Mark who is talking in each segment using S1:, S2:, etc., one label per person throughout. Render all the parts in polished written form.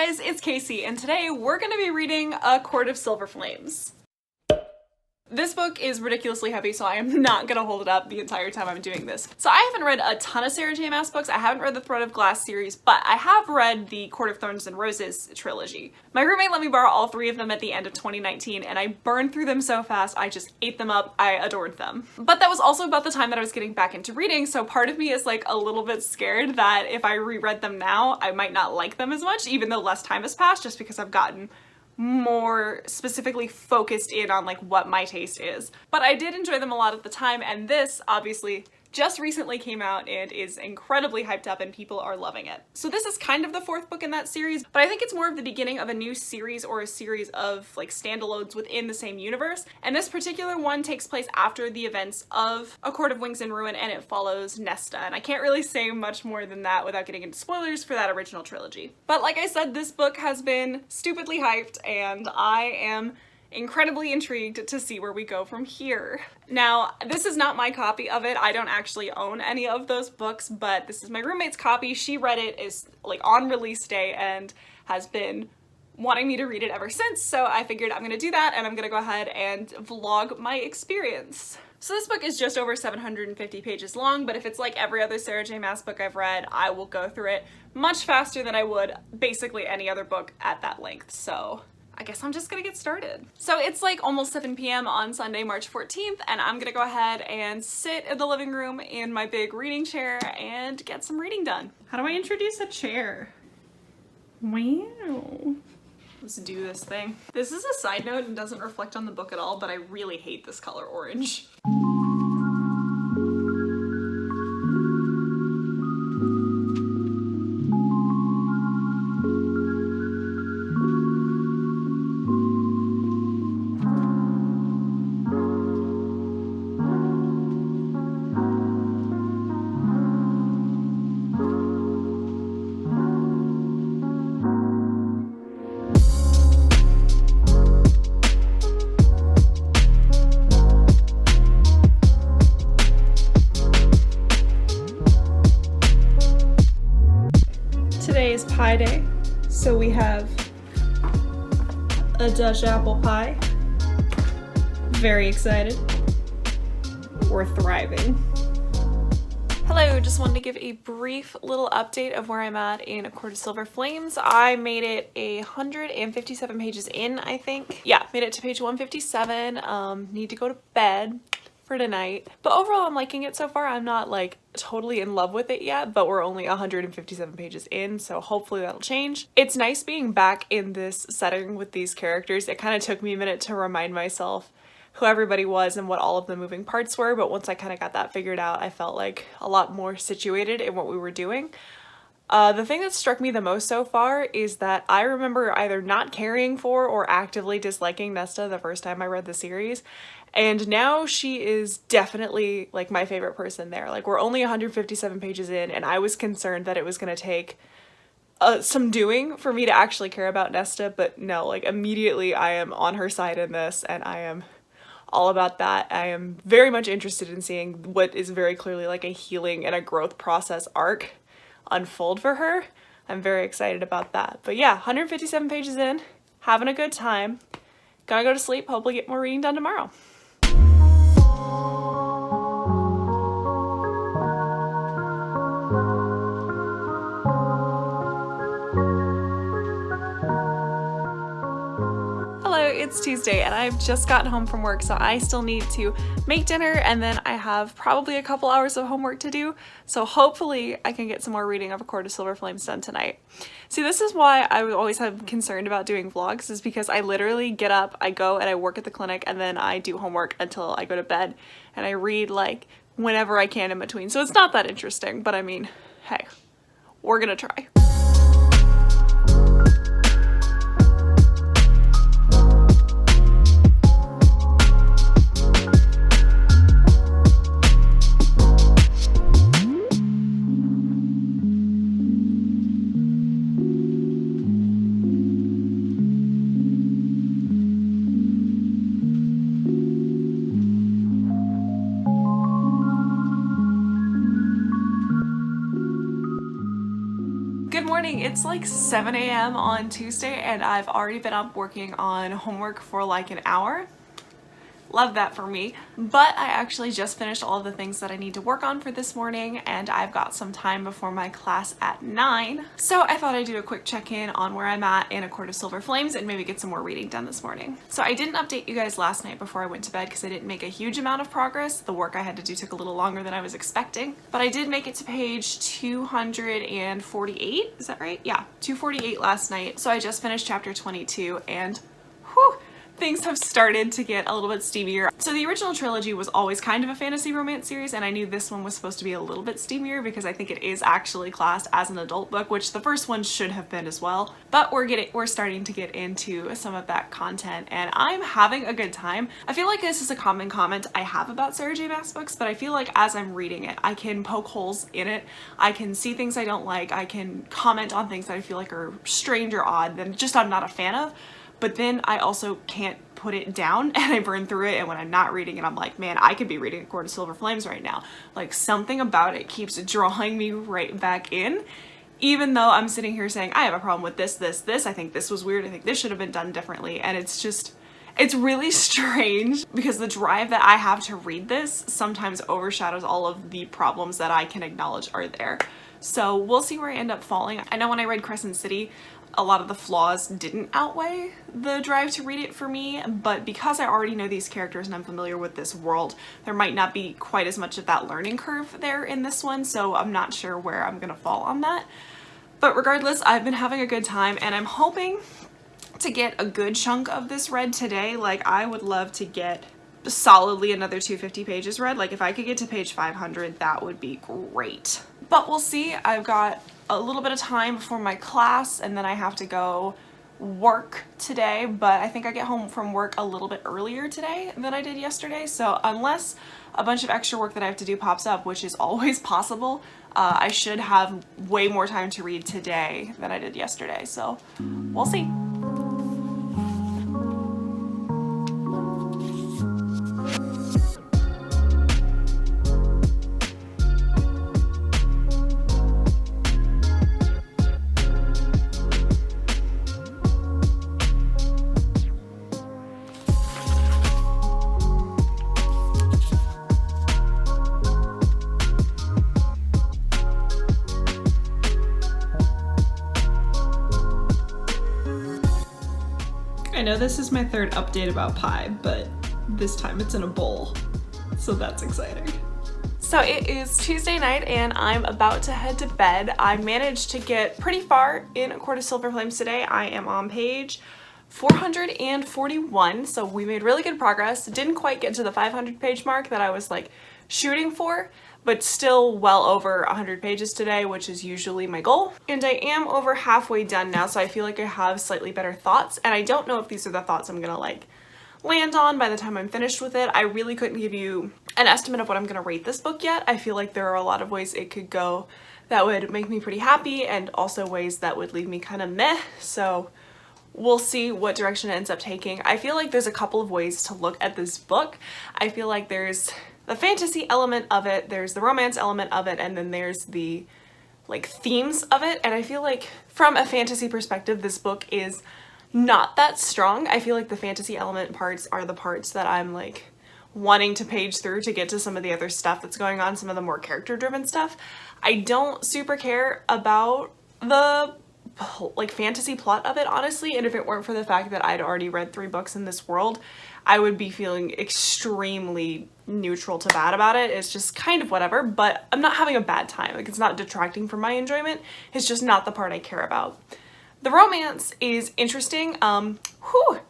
S1: guys, it's Casey, and today we're going to be reading A Court of Silver Flames. This book is ridiculously heavy, so I am not going to hold it up the entire time I'm doing this. So I haven't read a ton of Sarah J Maas books. I haven't read the Throne of Glass series, but I have read the Court of Thorns and Roses trilogy. My roommate let me borrow all three of them at the end of 2019, and I burned through them so fast, I just ate them up. I adored them. But that was also about the time that I was getting back into reading, so part of me is like a little bit scared that if I reread them now, I might not like them as much, even though less time has passed, just because I've gotten more specifically focused in on like what my taste is. But I did enjoy them a lot at the time, and this obviously just recently came out and is incredibly hyped up and people are loving it. So this is kind of the fourth book in that series, but I think it's more of the beginning of a new series or a series of like standalones within the same universe. And this particular one takes place after the events of A Court of Wings and Ruin, and it follows Nesta. And I can't really say much more than that without getting into spoilers for that original trilogy. But like I said, this book has been stupidly hyped and I am incredibly intrigued to see where we go from here. Now, this is not my copy of it. I don't actually own any of those books, but this is my roommate's copy. She read it is like on release day and has been wanting me to read it ever since, so I figured I'm gonna do that and I'm gonna go ahead and vlog my experience. So this book is just over 750 pages long, but if it's like every other Sarah J Maas book I've read, I will go through it much faster than I would basically any other book at that length, so I guess I'm just gonna get started. So it's like almost 7 p.m. on Sunday, March 14th, and I'm gonna go ahead and sit in the living room in my big reading chair and get some reading done. How do I introduce a chair? Wow. Let's do this thing. This is a side note and doesn't reflect on the book at all, but I really hate this color orange. Today is pie day, so we have a Dutch apple pie. Very excited. We're thriving. Hello, just wanted to give a brief little update of where I'm at in A Court of Silver Flames. I made it 157 pages in, I think. Yeah, made it to page 157. Need to go to bed for tonight. But overall, I'm liking it so far. I'm not like totally in love with it yet, but we're only 157 pages in, so hopefully that'll change. It's nice being back in this setting with these characters. It kind of took me a minute to remind myself who everybody was and what all of the moving parts were, but once I kind of got that figured out, I felt like a lot more situated in what we were doing. The thing that struck me the most so far is that I remember either not caring for or actively disliking Nesta the first time I read the series, and now she is definitely like my favorite person there. Like, we're only 157 pages in and I was concerned that it was going to take some doing for me to actually care about Nesta, but no, like immediately I am on her side in this and I am all about that. I am very much interested in seeing what is very clearly like a healing and a growth process arc unfold for her. I'm very excited about that. But yeah, 157 pages in, having a good time. Gonna go to sleep, hopefully get more reading done tomorrow. It's Tuesday and I've just gotten home from work, so I still need to make dinner and then I have probably a couple hours of homework to do, so hopefully I can get some more reading of A Court of Silver Flames done tonight. See, this is why I would always have concerned about doing vlogs, is because I literally get up, I go and I work at the clinic, and then I do homework until I go to bed, and I read like whenever I can in between, so it's not that interesting, but I mean, hey, we're gonna try. It's like 7 a.m. on Tuesday and I've already been up working on homework for like an hour. Love that for me. But I actually just finished all of the things that I need to work on for this morning and I've got some time before my class at 9. So I thought I'd do a quick check-in on where I'm at in A Court of Silver Flames and maybe get some more reading done this morning. So I didn't update you guys last night before I went to bed because I didn't make a huge amount of progress. The work I had to do took a little longer than I was expecting. But I did make it to page 248. Is that right? Yeah, 248 last night. So I just finished chapter 22 and whew, things have started to get a little bit steamier. So the original trilogy was always kind of a fantasy romance series and I knew this one was supposed to be a little bit steamier because I think it is actually classed as an adult book, which the first one should have been as well. But we're starting to get into some of that content and I'm having a good time. I feel like this is a common comment I have about Sarah J Maas books, but I feel like as I'm reading it, I can poke holes in it. I can see things I don't like. I can comment on things that I feel like are strange or odd that just I'm not a fan of. But then I also can't put it down and I burn through it, and when I'm not reading it I'm like, man, I could be reading A Court of Silver Flames right now. Like something about it keeps drawing me right back in, even though I'm sitting here saying I have a problem with this, I think this was weird, I think this should have been done differently, and it's really strange because the drive that I have to read this sometimes overshadows all of the problems that I can acknowledge are there. So we'll see where I end up falling. I know when I read Crescent City, a lot of the flaws didn't outweigh the drive to read it for me, but because I already know these characters and I'm familiar with this world, there might not be quite as much of that learning curve there in this one, so I'm not sure where I'm gonna fall on that. But regardless, I've been having a good time and I'm hoping to get a good chunk of this read today. Like I would love to get solidly another 250 pages read. Like if I could get to page 500, that would be great. But we'll see. I've got a little bit of time before my class and then I have to go work today, but I think I get home from work a little bit earlier today than I did yesterday. So unless a bunch of extra work that I have to do pops up, which is always possible, I should have way more time to read today than I did yesterday. So we'll see. I know this is my third update about pie, but this time it's in a bowl, so that's exciting. So it is Tuesday night and I'm about to head to bed. I managed to get pretty far in A Court of Silver Flames today. I am on page 441, so we made really good progress. Didn't quite get to the 500 page mark that I was like shooting for, but still well over 100 pages today, which is usually my goal. And I am over halfway done now, so I feel like I have slightly better thoughts, and I don't know if these are the thoughts I'm gonna like land on by the time I'm finished with it. I really couldn't give you an estimate of what I'm gonna rate this book yet. I feel like there are a lot of ways it could go that would make me pretty happy and also ways that would leave me kind of meh, so we'll see what direction it ends up taking. I feel like there's a couple of ways to look at this book. I feel like there's the fantasy element of it, there's the romance element of it, and then there's the like themes of it. And I feel like from a fantasy perspective, this book is not that strong. I feel like the fantasy element parts are the parts that I'm like wanting to page through to get to some of the other stuff that's going on, some of the more character driven stuff. I don't super care about the like fantasy plot of it, honestly, and if it weren't for the fact that I'd already read 3 books in this world, I would be feeling extremely neutral to bad about it. It's just kind of whatever, but I'm not having a bad time. Like it's not detracting from my enjoyment. It's just not the part I care about. The romance is interesting.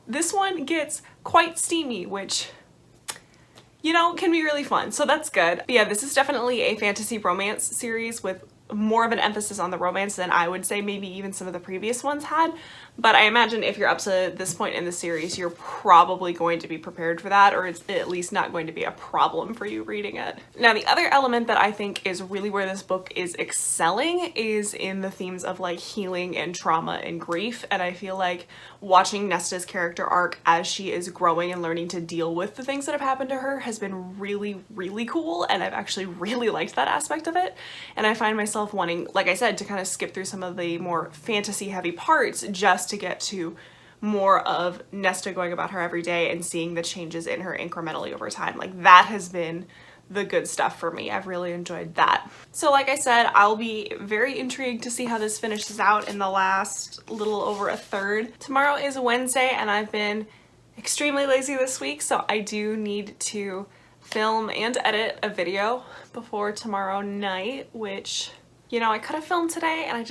S1: This one gets quite steamy, which, you know, can be really fun. So that's good. But yeah, this is definitely a fantasy romance series with more of an emphasis on the romance than I would say maybe even some of the previous ones had. But I imagine if you're up to this point in the series, you're probably going to be prepared for that, or it's at least not going to be a problem for you reading it. Now, the other element that I think is really where this book is excelling is in the themes of like healing and trauma and grief. And I feel like watching Nesta's character arc as she is growing and learning to deal with the things that have happened to her has been really, really cool. And I've actually really liked that aspect of it. And I find myself myself wanting, like I said, to kind of skip through some of the more fantasy heavy parts just to get to more of Nesta going about her every day and seeing the changes in her incrementally over time. Like that has been the good stuff for me. I've really enjoyed that. So like I said, I'll be very intrigued to see how this finishes out in the last little over a third. Tomorrow is Wednesday and I've been extremely lazy this week, so I do need to film and edit a video before tomorrow night, which, you know, I could have filmed today and I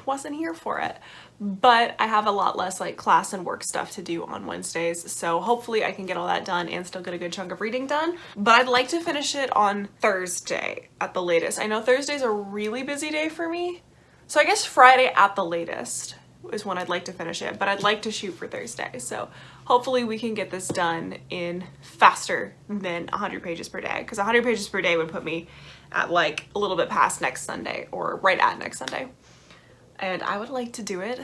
S1: wasn't here for it. But I have a lot less like class and work stuff to do on Wednesdays, so hopefully I can get all that done and still get a good chunk of reading done. But I'd like to finish it on Thursday at the latest. I know Thursday's a really busy day for me, so I guess Friday at the latest is when I'd like to finish it, but I'd like to shoot for Thursday. So hopefully we can get this done in faster than 100 pages per day, because 100 pages per day would put me at like a little bit past next Sunday or right at next Sunday. And I would like to do it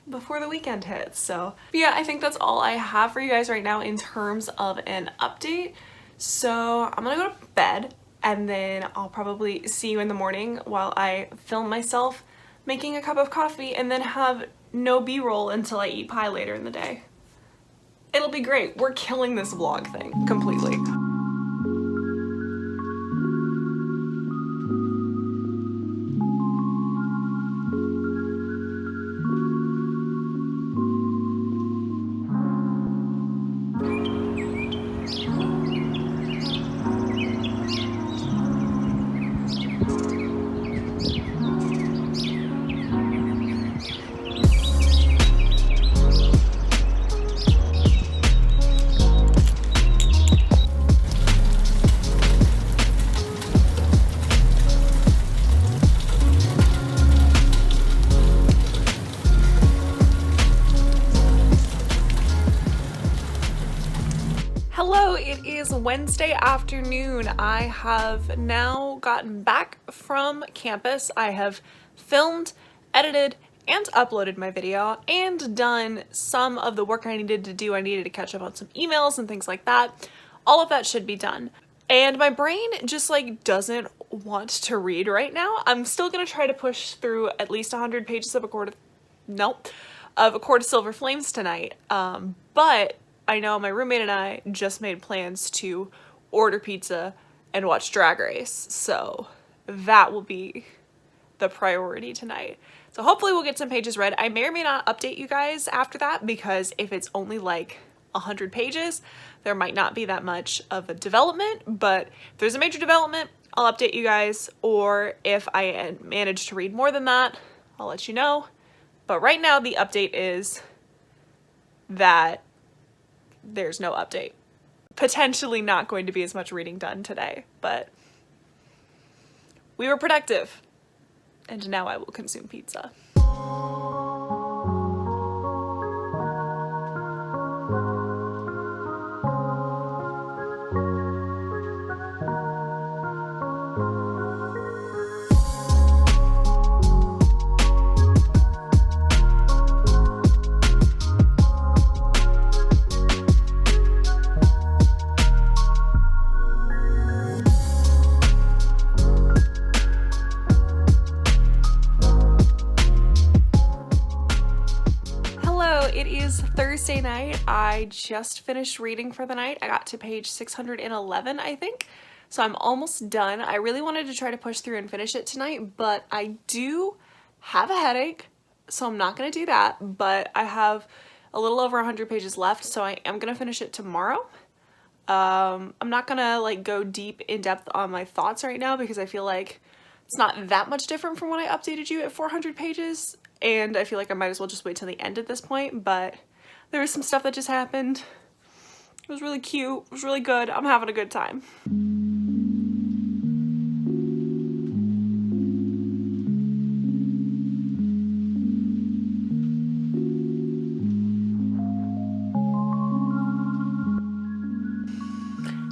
S1: before the weekend hits. So but yeah, I think that's all I have for you guys right now in terms of an update. So I'm gonna go to bed and then I'll probably see you in the morning while I film myself making a cup of coffee and then have no B-roll until I eat pie later in the day. It'll be great. We're killing this vlog thing completely. Hello, it is Wednesday afternoon. I have now gotten back from campus. I have filmed, edited, and uploaded my video and done some of the work I needed to do. I needed to catch up on some emails and things like that. All of that should be done. And my brain just like doesn't want to read right now. I'm still gonna try to push through at least 100 pages of A Court of Silver Flames tonight. But I know my roommate and I just made plans to order pizza and watch Drag Race, so that will be the priority tonight. So hopefully we'll get some pages read. I may or may not update you guys after that, because if it's only like 100 pages, there might not be that much of a development, but if there's a major development, I'll update you guys, or if I manage to read more than that, I'll let you know. But right now the update is that there's no update. Potentially not going to be as much reading done today, but we were productive, and now I will consume pizza. It is Thursday night. I just finished reading for the night. I got to page 611, I think. So I'm almost done. I really wanted to try to push through and finish it tonight, but I do have a headache, so I'm not gonna do that. But I have a little over 100 pages left, so I am gonna finish it tomorrow. I'm not gonna like go deep in depth on my thoughts right now, because I feel like it's not that much different from when I updated you at 400 pages. And I feel like I might as well just wait till the end at this point, but there was some stuff that just happened. It was really cute, it was really good, I'm having a good time.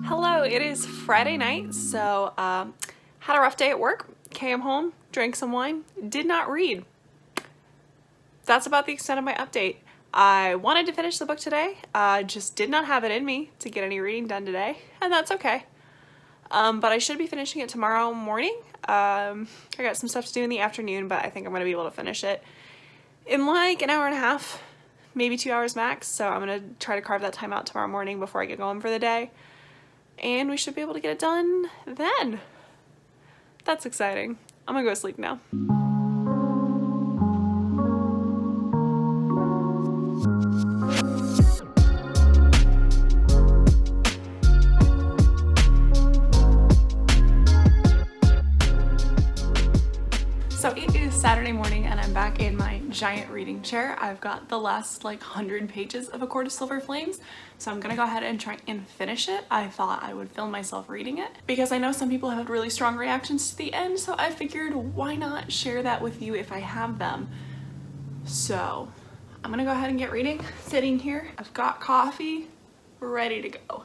S1: Hello, it is Friday night, so had a rough day at work, came home, drank some wine, did not read. That's about the extent of my update. I wanted to finish the book today, just did not have it in me to get any reading done today, and that's okay. but I should be finishing it tomorrow morning. I got some stuff to do in the afternoon, but I think I'm going to be able to finish it in like an hour and a half, maybe 2 hours max. So I'm going to try to carve that time out tomorrow morning before I get going for the day. And we should be able to get it done then. That's exciting. I'm gonna go to sleep now. So it is Saturday morning and I'm back in my giant reading chair. I've got the last like 100 pages of A Court of Silver Flames, so I'm gonna go ahead and try and finish it. I thought I would film myself reading it because I know some people have had really strong reactions to the end, so I figured why not share that with you if I have them. So I'm gonna go ahead and get reading. Sitting here, I've got coffee, ready to go.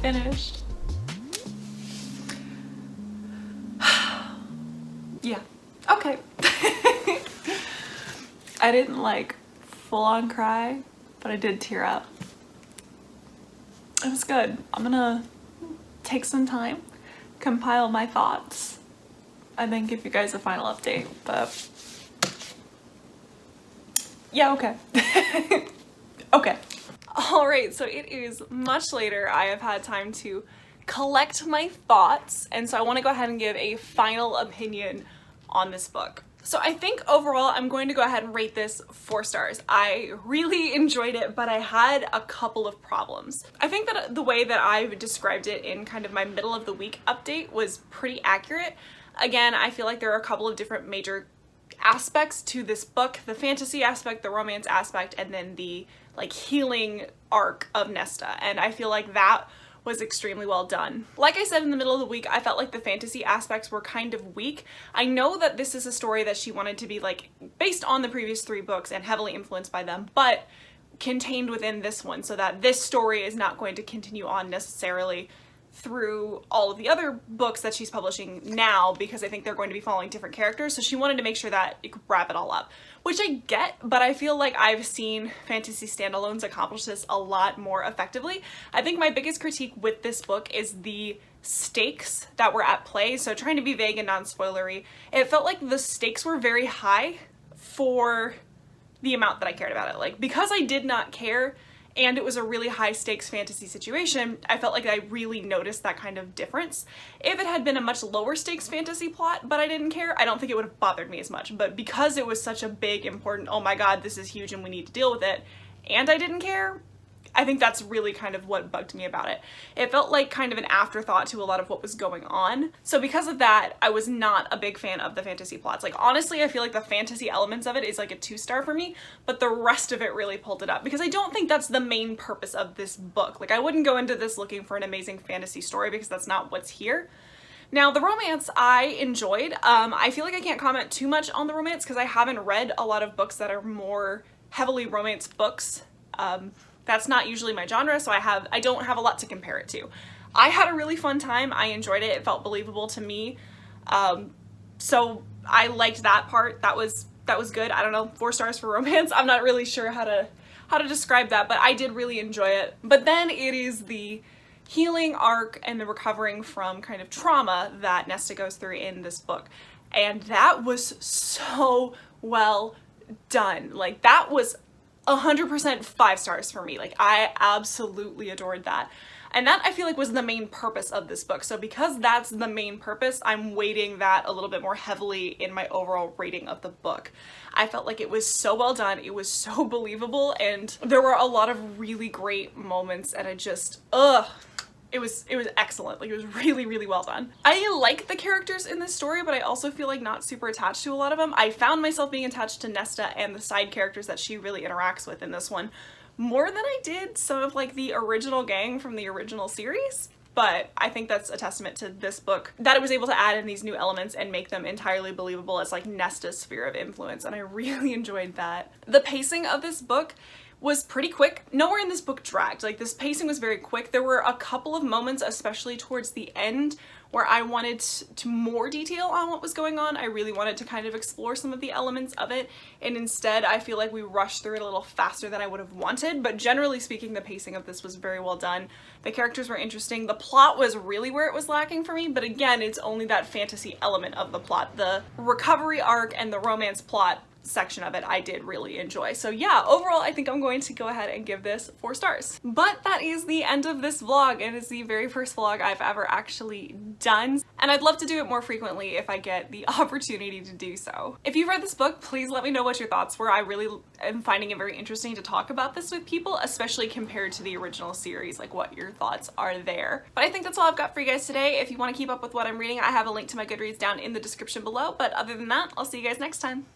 S1: Finished. Yeah, okay. I didn't like full on cry, but I did tear up. It was good. I'm gonna take some time, compile my thoughts, and then give you guys a final update, but yeah, okay. Okay. All right, so it is much later. I have had time to collect my thoughts, and so I want to go ahead and give a final opinion on this book. So I think overall I'm going to go ahead and rate this 4 stars. I really enjoyed it, but I had a couple of problems. I think that the way that I've described it in kind of my middle of the week update was pretty accurate. Again, I feel like there are a couple of different major aspects to this book: the fantasy aspect, the romance aspect, and then the like healing arc of Nesta, and I feel like that was extremely well done. Like I said in the middle of the week, I felt like the fantasy aspects were kind of weak. I know that this is a story that she wanted to be like based on the previous 3 books and heavily influenced by them, but contained within this one, so that this story is not going to continue on necessarily through all of the other books that she's publishing now, because I think they're going to be following different characters, so she wanted to make sure that it could wrap it all up, which I get, but I feel like I've seen fantasy standalones accomplish this a lot more effectively. I think my biggest critique with this book is the stakes that were at play, so trying to be vague and non-spoilery, it felt like the stakes were very high for the amount that I cared about it. Like, because I did not care and it was a really high stakes fantasy situation, I felt like I really noticed that kind of difference. If it had been a much lower stakes fantasy plot, but I didn't care, I don't think it would have bothered me as much. But because it was such a big, important, oh my god, this is huge and we need to deal with it, and I didn't care, I think that's really kind of what bugged me about it. It felt like kind of an afterthought to a lot of what was going on. So because of that, I was not a big fan of the fantasy plots. Like, honestly, I feel like the fantasy elements of it is like a 2-star for me, but the rest of it really pulled it up, because I don't think that's the main purpose of this book. Like, I wouldn't go into this looking for an amazing fantasy story, because that's not what's here. Now, the romance I enjoyed. I feel like I can't comment too much on the romance because I haven't read a lot of books that are more heavily romance books. That's not usually my genre, so I don't have a lot to compare it to. I had a really fun time. I enjoyed it. It felt believable to me. So I liked that part. That was that was good. I don't know, 4 stars for romance. I'm not really sure how to describe that, but I did really enjoy it. But then it is the healing arc and the recovering from kind of trauma that Nesta goes through in this book. And that was so well done. Like, that was 100% 5 stars for me. Like, I absolutely adored that. And that, I feel like, was the main purpose of this book. So because that's the main purpose, I'm weighting that a little bit more heavily in my overall rating of the book. I felt like it was so well done, it was so believable, and there were a lot of really great moments, and it was excellent. Like, it was really, really well done. I like the characters in this story, but I also feel like not super attached to a lot of them. I found myself being attached to Nesta and the side characters that she really interacts with in this one more than I did some of like the original gang from the original series. But I think that's a testament to this book, that it was able to add in these new elements and make them entirely believable as like Nesta's sphere of influence, and I really enjoyed that. The pacing of this book was pretty quick. Nowhere in this book dragged. Like, this pacing was very quick. There were a couple of moments, especially towards the end, where I wanted to more detail on what was going on. I really wanted to kind of explore some of the elements of it, and instead I feel like we rushed through it a little faster than I would have wanted, but generally speaking, the pacing of this was very well done. The characters were interesting. The plot was really where it was lacking for me, but again, it's only that fantasy element of the plot. The recovery arc and the romance plot section of it I did really enjoy. So yeah, overall I think I'm going to go ahead and give this 4 stars. But that is the end of this vlog. It is the very first vlog I've ever actually done, and I'd love to do it more frequently if I get the opportunity to do so. If you've read this book, please let me know what your thoughts were. I really am finding it very interesting to talk about this with people, especially compared to the original series, like what your thoughts are there. But I think that's all I've got for you guys today. If you want to keep up with what I'm reading, I have a link to my Goodreads down in the description below, but other than that, I'll see you guys next time.